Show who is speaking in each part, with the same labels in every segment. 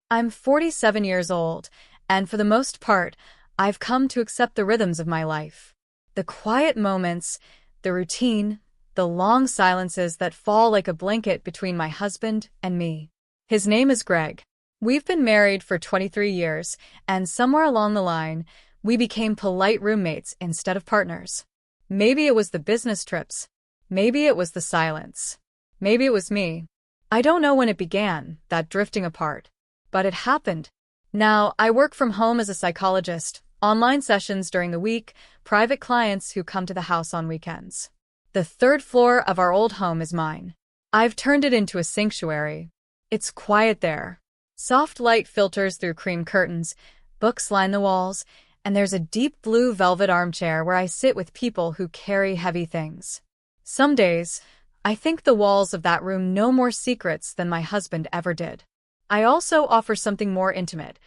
Speaker 1: I'm 47 years old, and for the most part, I've come to accept the rhythms of my life. The quiet moments, the routine, the long silences that fall like a blanket between my husband and me. His name is Greg. We've been married for 23 years, and somewhere along the line, we became polite roommates instead of partners. Maybe it was the business trips. Maybe it was the silence. Maybe it was me. I don't know when it began, that drifting apart. But it happened. Now, I work from home as a psychologist, online sessions during the week, private clients who come to the house on weekends. The third floor of our old home is mine. I've turned it into a sanctuary. It's quiet there. Soft light filters through cream curtains, books line the walls, and there's a deep blue velvet armchair where I sit with people who carry heavy things. Some days, I think the walls of that room know more secrets than my husband ever did. I also offer something more intimate,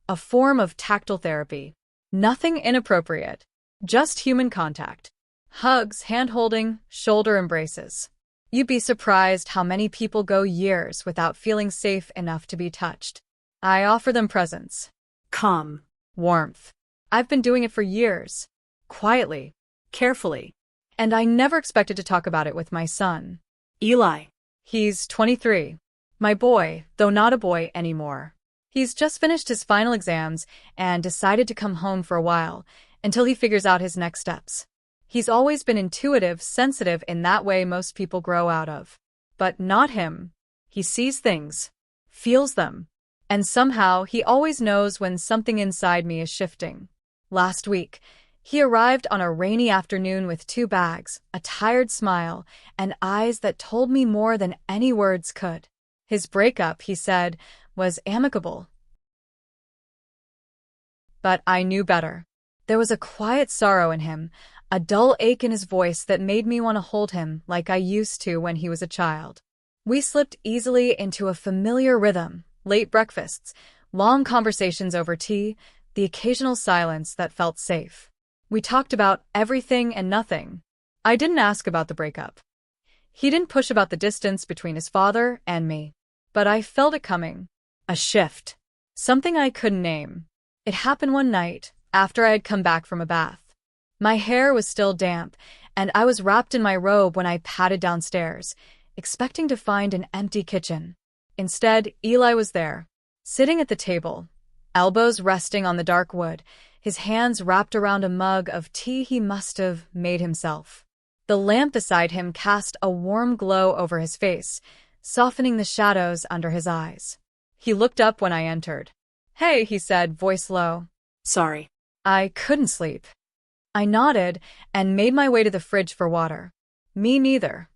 Speaker 1: a form of tactile therapy. Nothing inappropriate, just human contact. Hugs, hand-holding, shoulder embraces. You'd be surprised how many people go years without feeling safe enough to be touched. I offer them presence. Calm. Warmth. I've been doing it for years. Quietly. Carefully. And I never expected to talk about it with my son. Eli. He's 23. My boy, though not a boy anymore. He's just finished his final exams and decided to come home for a while, until he figures out his next steps. He's always been intuitive, sensitive in that way most people grow out of. But not him. He sees things, feels them, and somehow he always knows when something inside me is shifting. Last week, he arrived on a rainy afternoon with 2 bags, a tired smile, and eyes that told me more than any words could. His breakup, he said, was amicable. But I knew better. There was a quiet sorrow in him, a dull ache in his voice that made me want to hold him like I used to when he was a child. We slipped easily into a familiar rhythm, late breakfasts, long conversations over tea, the occasional silence that felt safe. We talked about everything and nothing. I didn't ask about the breakup. He didn't push about the distance between his father and me. But I felt it coming. A shift. Something I couldn't name. It happened one night, after I had come back from a bath. My hair was still damp, and I was wrapped in my robe when I padded downstairs, expecting to find an empty kitchen. Instead, Eli was there, sitting at the table, elbows resting on the dark wood, his hands wrapped around a mug of tea he must have made himself. The lamp beside him cast a warm glow over his face, softening the shadows under his eyes. He looked up when I entered. "Hey," he said, voice low. "Sorry. I couldn't sleep." I nodded and made my way to the fridge for water. Me neither.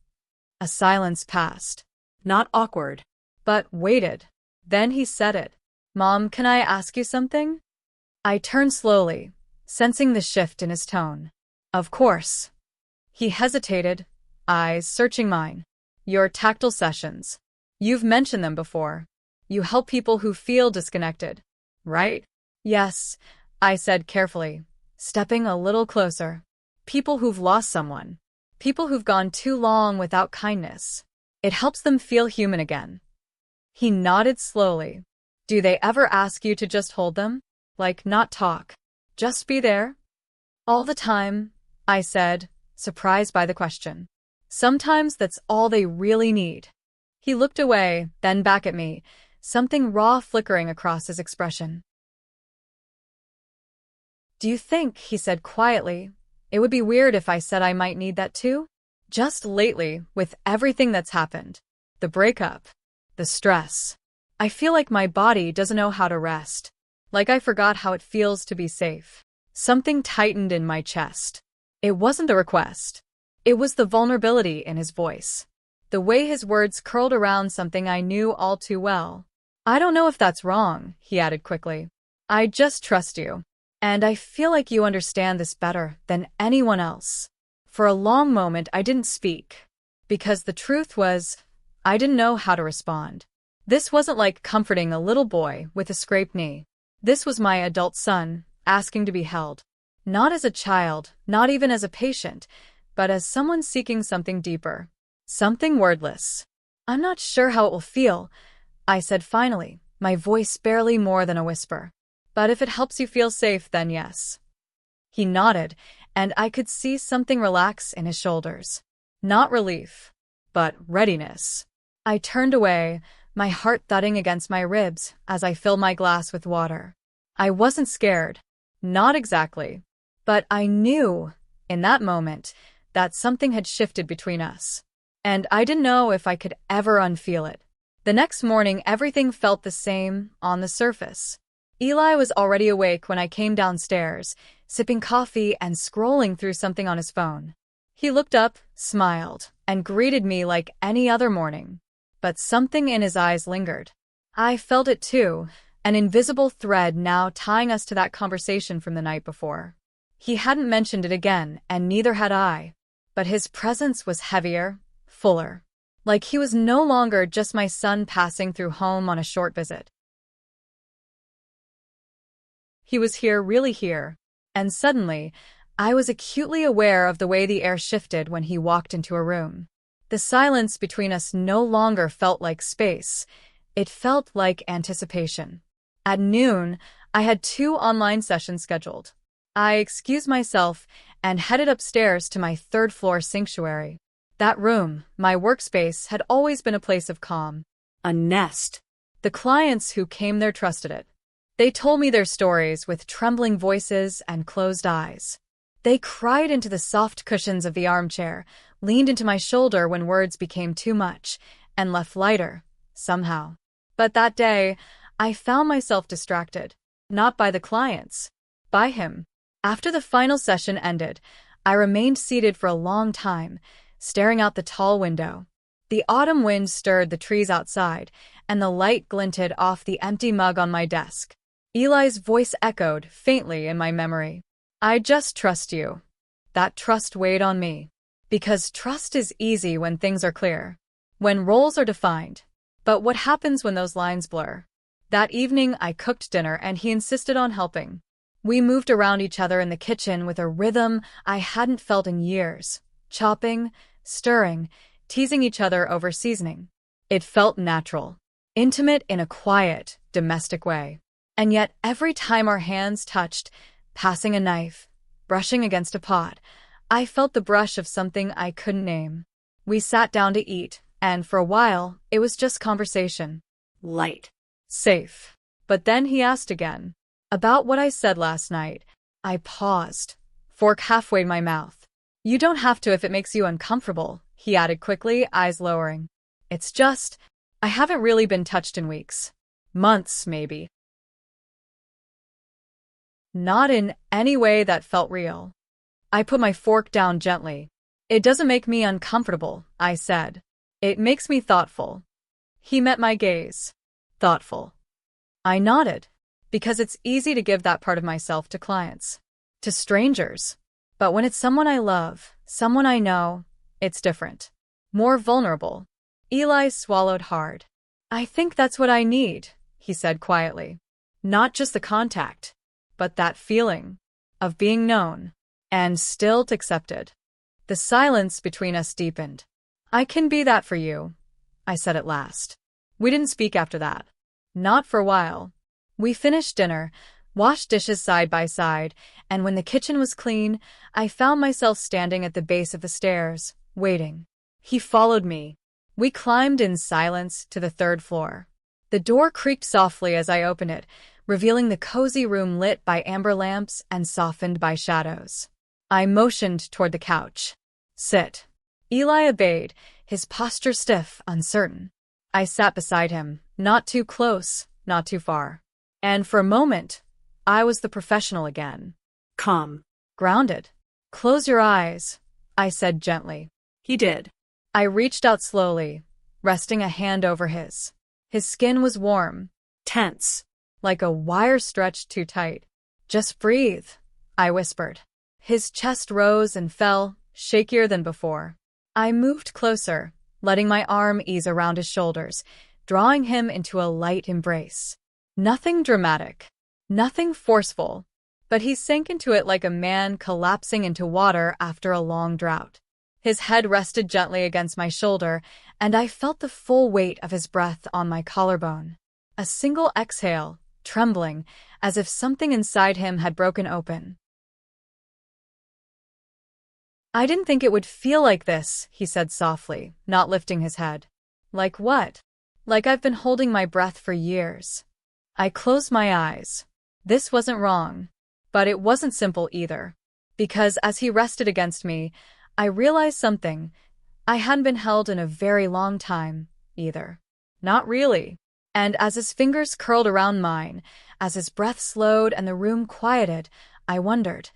Speaker 1: A silence passed. Not awkward, but waited. Then he said it. "Mom, can I ask you something?" I turned slowly, sensing the shift in his tone. "Of course." He hesitated, eyes searching mine. "Your tactile sessions. You've mentioned them before. You help people who feel disconnected, right?" "Yes," I said carefully, stepping a little closer. "People who've lost someone. People who've gone too long without kindness. It helps them feel human again." He nodded slowly. "Do they ever ask you to just hold them? Like, not talk? Just be there?" "All the time," I said, surprised by the question. "Sometimes that's all they really need." He looked away, then back at me, something raw flickering across his expression. "Do you think," he said quietly, "it would be weird if I said I might need that too? Just lately, with everything that's happened. The breakup. The stress. I feel like my body doesn't know how to rest. Like I forgot how it feels to be safe." Something tightened in my chest. It wasn't the request. It was the vulnerability in his voice. The way his words curled around something I knew all too well. "I don't know if that's wrong," he added quickly. "I just trust you. And I feel like you understand this better than anyone else." For a long moment I didn't speak. Because the truth was, I didn't know how to respond. This wasn't like comforting a little boy with a scraped knee. This was my adult son, asking to be held. Not as a child, not even as a patient, but as someone seeking something deeper. Something wordless. "I'm not sure how it will feel," I said finally, my voice barely more than a whisper. But if it helps you feel safe, then yes. He nodded, and I could see something relax in his shoulders. Not relief, but readiness. I turned away, my heart thudding against my ribs as I filled my glass with water. I wasn't scared. Not exactly. But I knew, in that moment, that something had shifted between us. And I didn't know if I could ever unfeel it. The next morning, everything felt the same on the surface. Eli was already awake when I came downstairs, sipping coffee and scrolling through something on his phone. He looked up, smiled, and greeted me like any other morning. But something in his eyes lingered. I felt it too, an invisible thread now tying us to that conversation from the night before. He hadn't mentioned it again, and neither had I. But his presence was heavier, fuller. Like he was no longer just my son passing through home on a short visit. He was here, really here. And suddenly, I was acutely aware of the way the air shifted when he walked into a room. The silence between us no longer felt like space. It felt like anticipation. At noon, I had 2 online sessions scheduled. I excused myself and headed upstairs to my 3rd-floor sanctuary. That room, my workspace, had always been a place of calm. A nest. The clients who came there trusted it. They told me their stories with trembling voices and closed eyes. They cried into the soft cushions of the armchair, leaned into my shoulder when words became too much, and left lighter, somehow. But that day, I found myself distracted. Not by the clients. By him. After the final session ended, I remained seated for a long time, staring out the tall window. The autumn wind stirred the trees outside, and the light glinted off the empty mug on my desk. Eli's voice echoed faintly in my memory. I just trust you. That trust weighed on me. Because trust is easy when things are clear, when roles are defined. But what happens when those lines blur? That evening I cooked dinner and he insisted on helping. We moved around each other in the kitchen with a rhythm I hadn't felt in years. Chopping, stirring, teasing each other over seasoning. It felt natural. Intimate in a quiet, domestic way. And yet every time our hands touched, passing a knife, brushing against a pot, I felt the brush of something I couldn't name. We sat down to eat, and for a while, it was just conversation. Light. Safe. But then he asked again. About what I said last night. I paused, fork halfway in my mouth. You don't have to if it makes you uncomfortable, he added quickly, eyes lowering. It's just, I haven't really been touched in weeks. Months, maybe. Not in any way that felt real. I put my fork down gently. It doesn't make me uncomfortable, I said. It makes me thoughtful. He met my gaze. Thoughtful. I nodded, because it's easy to give that part of myself to clients, to strangers. But when it's someone I love, someone I know, it's different. More vulnerable. Eli swallowed hard. I think that's what I need, he said quietly. Not just the contact, but that feeling of being known and still accepted. The silence between us deepened. I can be that for you, I said at last. We didn't speak after that. Not for a while. We finished dinner, washed dishes side by side, and when the kitchen was clean, I found myself standing at the base of the stairs, waiting. He followed me. We climbed in silence to the 3rd floor. The door creaked softly as I opened it, revealing the cozy room lit by amber lamps and softened by shadows. I motioned toward the couch. Sit. Eli obeyed, his posture stiff, uncertain. I sat beside him, not too close, not too far. And for a moment, I was the professional again. Calm. Grounded. Close your eyes, I said gently. He did. I reached out slowly, resting a hand over his. His skin was warm, tense, like a wire stretched too tight. Just breathe, I whispered. His chest rose and fell, shakier than before. I moved closer, letting my arm ease around his shoulders, drawing him into a light embrace. Nothing dramatic, nothing forceful, but he sank into it like a man collapsing into water after a long drought. His head rested gently against my shoulder, and I felt the full weight of his breath on my collarbone. A single exhale, trembling, as if something inside him had broken open. "I didn't think it would feel like this," he said softly, not lifting his head. "Like what?" "Like I've been holding my breath for years." I closed my eyes. This wasn't wrong. But it wasn't simple either. Because as he rested against me, I realized something. I hadn't been held in a very long time, either. Not really. And as his fingers curled around mine, as his breath slowed and the room quieted, I wondered,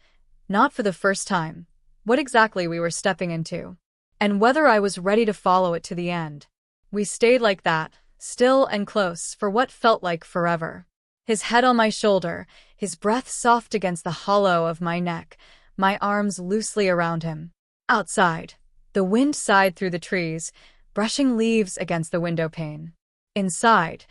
Speaker 1: not for the first time, what exactly we were stepping into, and whether I was ready to follow it to the end. We stayed like that, still and close, for what felt like forever. His head on my shoulder, his breath soft against the hollow of my neck, my arms loosely around him. Outside, the wind sighed through the trees, brushing leaves against the window pane. Inside,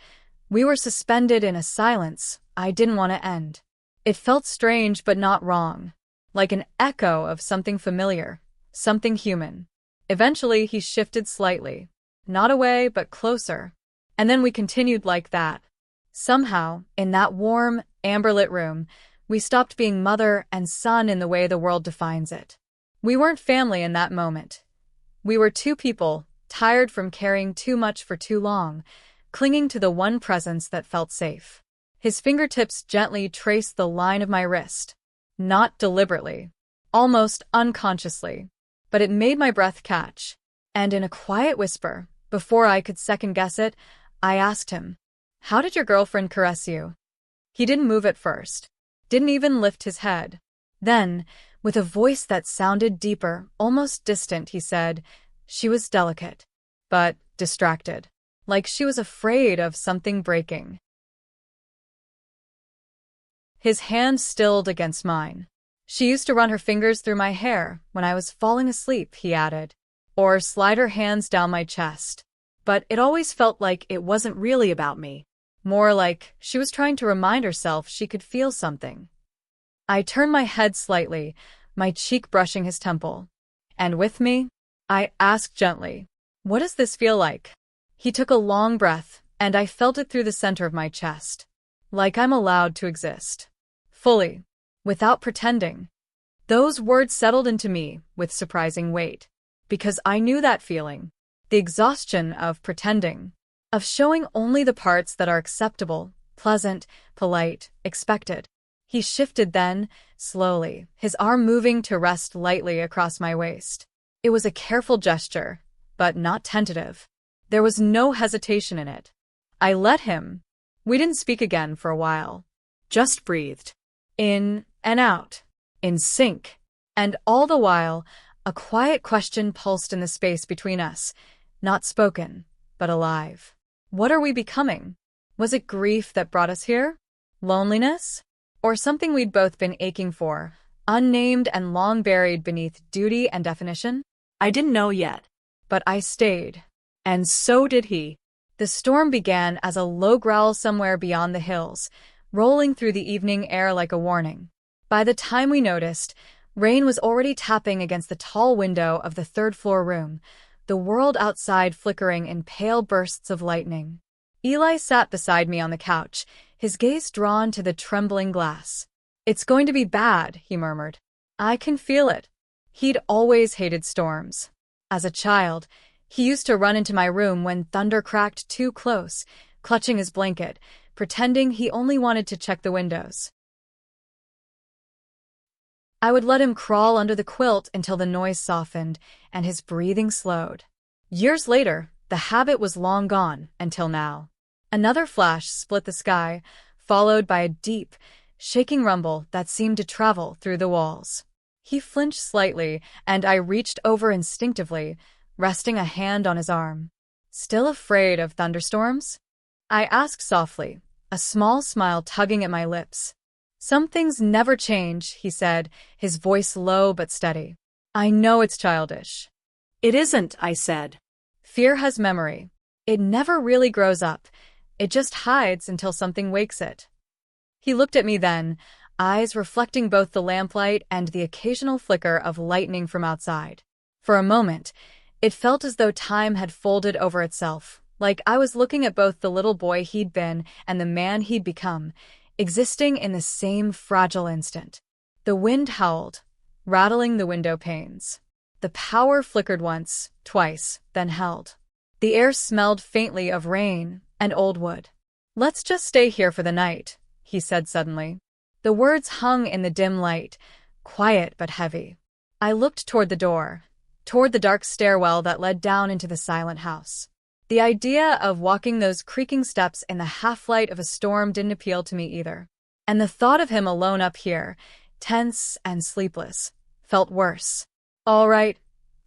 Speaker 1: we were suspended in a silence I didn't want to end. It felt strange but not wrong, like an echo of something familiar, something human. Eventually, he shifted slightly, not away but closer, and then we continued like that. Somehow, in that warm, amber-lit room, we stopped being mother and son in the way the world defines it. We weren't family in that moment. We were two people, tired from carrying too much for too long, clinging to the one presence that felt safe. His fingertips gently traced the line of my wrist. Not deliberately. Almost unconsciously. But it made my breath catch. And in a quiet whisper, before I could second-guess it, I asked him, "How did your girlfriend caress you?" He didn't move at first. Didn't even lift his head. Then, with a voice that sounded deeper, almost distant, he said, "She was delicate, but distracted. Like she was afraid of something breaking." His hand stilled against mine. "She used to run her fingers through my hair when I was falling asleep," he added, "or slide her hands down my chest. But it always felt like it wasn't really about me. More like she was trying to remind herself she could feel something." I turned my head slightly, my cheek brushing his temple. "And with me?" I asked gently. "What does this feel like?" He took a long breath, and I felt it through the center of my chest. Like I'm allowed to exist. Fully. Without pretending. Those words settled into me with surprising weight. Because I knew that feeling. The exhaustion of pretending. Of showing only the parts that are acceptable, pleasant, polite, expected. He shifted then, slowly, his arm moving to rest lightly across my waist. It was a careful gesture, but not tentative. There was no hesitation in it. I let him. We didn't speak again for a while. Just breathed. In and out. In sync. And all the while, a quiet question pulsed in the space between us. Not spoken, but alive. What are we becoming? Was it grief that brought us here? Loneliness? Or something we'd both been aching for, unnamed and long buried beneath duty and definition? I didn't know yet. But I stayed. And so did he. The storm began as a low growl somewhere beyond the hills, rolling through the evening air like a warning. By the time we noticed, rain was already tapping against the tall window of the third-floor room, the world outside flickering in pale bursts of lightning. Eli sat beside me on the couch, his gaze drawn to the trembling glass. "It's going to be bad," he murmured. "I can feel it." He'd always hated storms. As a child, he used to run into my room when thunder cracked too close, clutching his blanket, pretending he only wanted to check the windows. I would let him crawl under the quilt until the noise softened and his breathing slowed. Years later, the habit was long gone, until now. Another flash split the sky, followed by a deep, shaking rumble that seemed to travel through the walls. He flinched slightly, and I reached over instinctively, resting a hand on his arm. "Still afraid of thunderstorms?" I asked softly, a small smile tugging at my lips. "Some things never change," he said, his voice low but steady. "I know it's childish." "It isn't," I said. "Fear has memory. It never really grows up. It just hides until something wakes it." He looked at me then, eyes reflecting both the lamplight and the occasional flicker of lightning from outside. For a moment, it felt as though time had folded over itself, Like I was looking at both the little boy he'd been and the man he'd become, existing in the same fragile instant. The wind howled, rattling the window panes. The power flickered once, twice, then held. The air smelled faintly of rain and old wood. "Let's just stay here for the night," he said suddenly. The words hung in the dim light, quiet but heavy. I looked toward the door, toward the dark stairwell that led down into the silent house. The idea of walking those creaking steps in the half-light of a storm didn't appeal to me either. And the thought of him alone up here, tense and sleepless, felt worse. "All right,"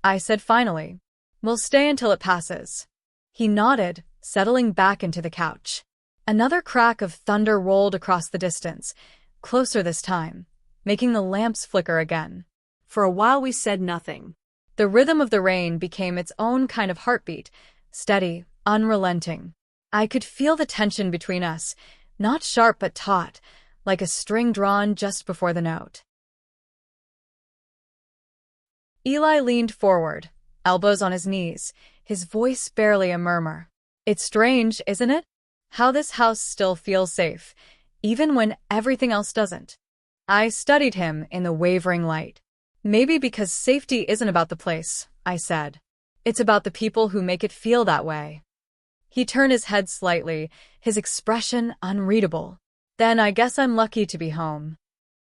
Speaker 1: I said finally. "We'll stay until it passes." He nodded, settling back into the couch. Another crack of thunder rolled across the distance, closer this time, making the lamps flicker again. For a while we said nothing. The rhythm of the rain became its own kind of heartbeat, steady, unrelenting. I could feel the tension between us, not sharp but taut, like a string drawn just before the note. Eli leaned forward, elbows on his knees, his voice barely a murmur. "It's strange, isn't it? How this house still feels safe, even when everything else doesn't." I studied him in the wavering light. "Maybe because safety isn't about the place," I said. "It's about the people who make it feel that way." He turned his head slightly, his expression unreadable. "Then I guess I'm lucky to be home."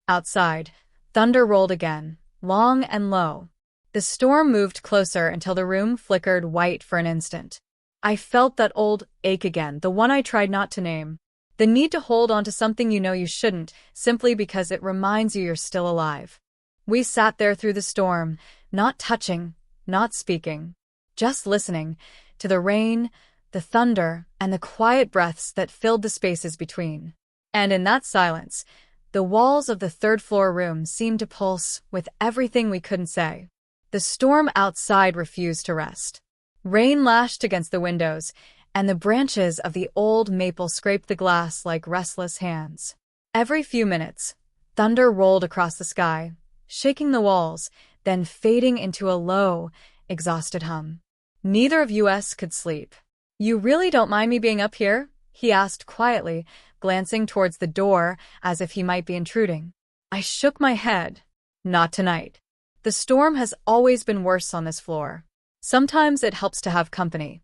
Speaker 1: Outside, thunder rolled again, long and low. The storm moved closer until the room flickered white for an instant. I felt that old ache again, the one I tried not to name. The need to hold on to something you know you shouldn't, simply because it reminds you you're still alive. We sat there through the storm, not touching, not speaking, just listening to the rain, the thunder, and the quiet breaths that filled the spaces between. And in that silence, the walls of the third-floor room seemed to pulse with everything we couldn't say. The storm outside refused to rest. Rain lashed against the windows, and the branches of the old maple scraped the glass like restless hands. Every few minutes, thunder rolled across the sky, shaking the walls, then fading into a low, exhausted hum. Neither of us could sleep. "You really don't mind me being up here?" he asked quietly, glancing towards the door as if he might be intruding. I shook my head. "Not tonight. The storm has always been worse on this floor. Sometimes it helps to have company."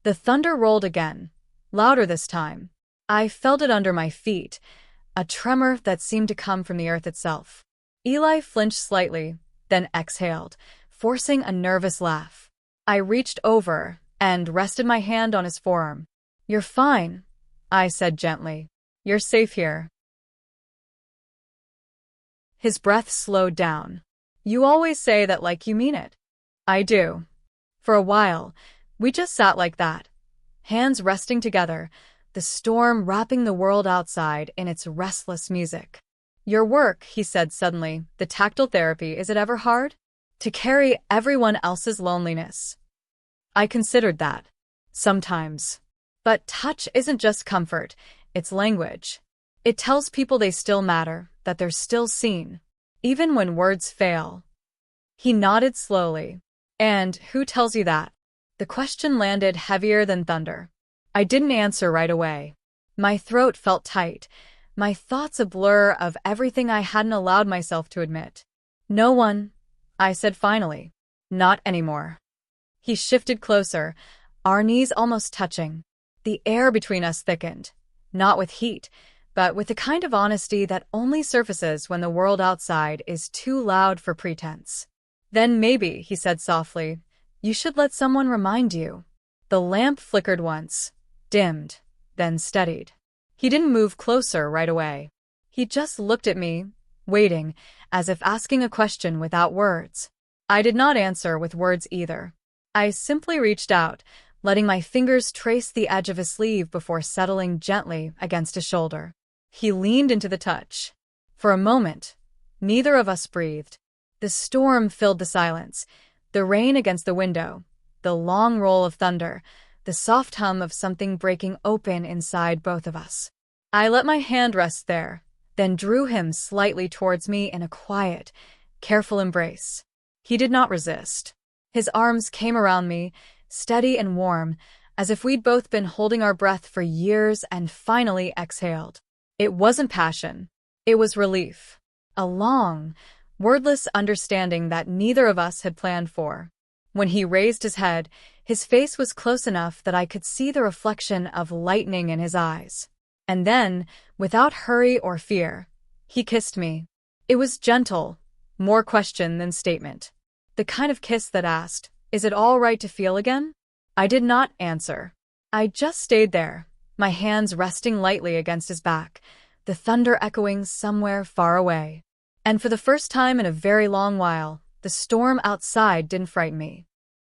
Speaker 1: The thunder rolled again, louder this time. I felt it under my feet, a tremor that seemed to come from the earth itself. Eli flinched slightly, then exhaled, forcing a nervous laugh. I reached over and rested my hand on his forearm. "You're fine," I said gently. "You're safe here." His breath slowed down. "You always say that like you mean it." "I do." For a while, we just sat like that, hands resting together, the storm wrapping the world outside in its restless music. "Your work," he said suddenly, "the tactile therapy, is it ever hard? To carry everyone else's loneliness?" I considered that. Sometimes. But touch isn't just comfort, it's language. It tells people they still matter, that they're still seen, even when words fail. He nodded slowly. "And who tells you that?" The question landed heavier than thunder. I didn't answer right away. My throat felt tight, my thoughts a blur of everything I hadn't allowed myself to admit. "No one," I said finally. "Not anymore." He shifted closer, our knees almost touching. The air between us thickened, not with heat, but with the kind of honesty that only surfaces when the world outside is too loud for pretense. "Then maybe," he said softly, "you should let someone remind you." The lamp flickered once, dimmed, then steadied. He didn't move closer right away. He just looked at me, waiting, as if asking a question without words. I did not answer with words either. I simply reached out, letting my fingers trace the edge of his sleeve before settling gently against his shoulder. He leaned into the touch. For a moment, neither of us breathed. The storm filled the silence, the rain against the window, the long roll of thunder, the soft hum of something breaking open inside both of us. I let my hand rest there, then drew him slightly towards me in a quiet, careful embrace. He did not resist. His arms came around me, steady and warm, as if we'd both been holding our breath for years and finally exhaled. It wasn't passion. It was relief. A long, wordless understanding that neither of us had planned for. When he raised his head, his face was close enough that I could see the reflection of lightning in his eyes. And then, without hurry or fear, he kissed me. It was gentle, more question than statement. The kind of kiss that asked, "Is it all right to feel again?" I did not answer. I just stayed there, my hands resting lightly against his back, the thunder echoing somewhere far away. And for the first time in a very long while, the storm outside didn't frighten me.